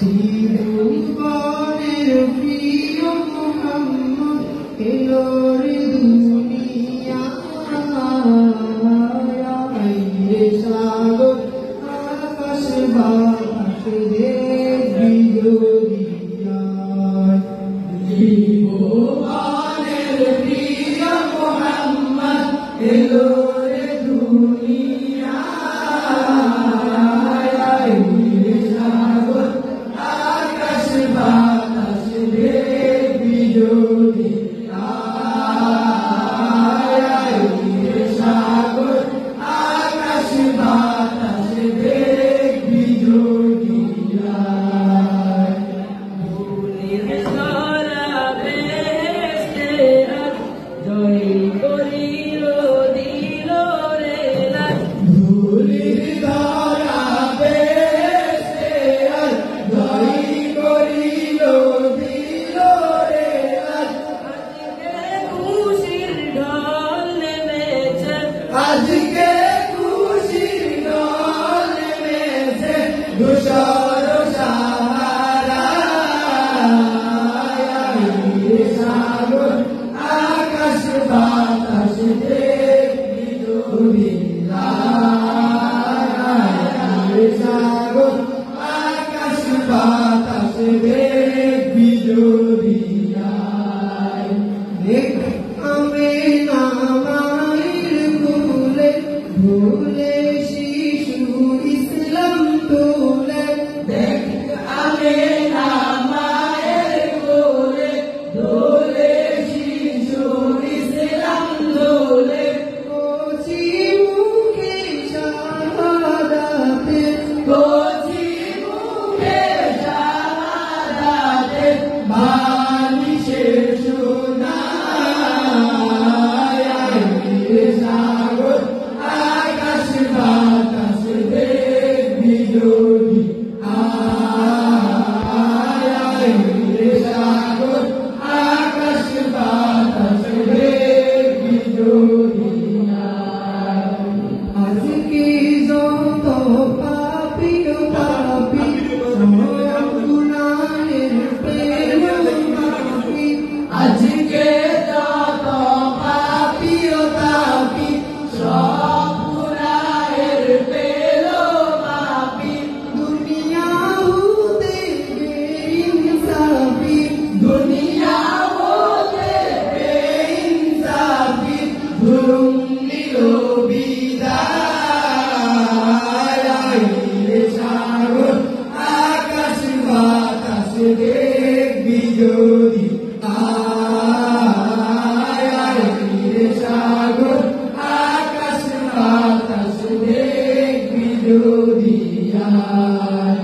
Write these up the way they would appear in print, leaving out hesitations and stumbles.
জীবনের প্রিয় মোহাম্মদ এলো রে দুনিয়ায় রে সাগর আকাশ বাতাস দেখবি দুনিয়ায় জীবনের প্রিয় মোহাম্মদ এলো রে দুনিয়ায় রে সাগর আকাশ বাতাস দেখবি দুনিয়ায় রে সাগর আকাশ বাতাস দেখবি দুনিয়ায় ভুলের ধরা বেহেশতে আজ জয় করিল দিল রে লাজ ধুলির ধরা বেহেশতে আজ জয় করিল দিল রে আজ আজকে খুশির ঢল নেমেছে আজকে খুশির ঢল নেমেছে ধূসর সাহারায় রে সাগর আকাশ বাতাস দেখবি দুনিয়ায় রে সাগর আকাশ বাতাস দেখবি দুনিয়ায় দেখ আমিনা মায়ের ভুলে ভুলে শিশু ইসলাম তোলে দেখ আমিনা মায়ের কোলে দোলে শিশু ইসলাম দোলে কচি মুখে শাহাদাতে কচি মুখে শাহাদাতে বালিশে সোনায় রে সাগর আকাশ বাতাস দেখবি দুনিয়ায় রে সাগর আকাশ বাতাস দেখবি দুনিয়ায় আজকে যত পাপী ও পাপী সব গুনাহের পেল মাফি আজকে যত পাপী ও পাপী সব গুনাহের পেল মাফি দুনিয়া হতে বেইনসাফি দুনিয়া হতে বেইনসাফি ধুলুম নিল বিদায় রে সাগর আকাশ বাতাস দেখবি দুনিয়ায় রে সাগর আকাশ বাতাস দেখবি দুনিয়ায়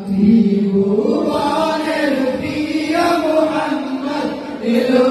ত্রিভুবনের প্রিয় মোহাম্মদ এলো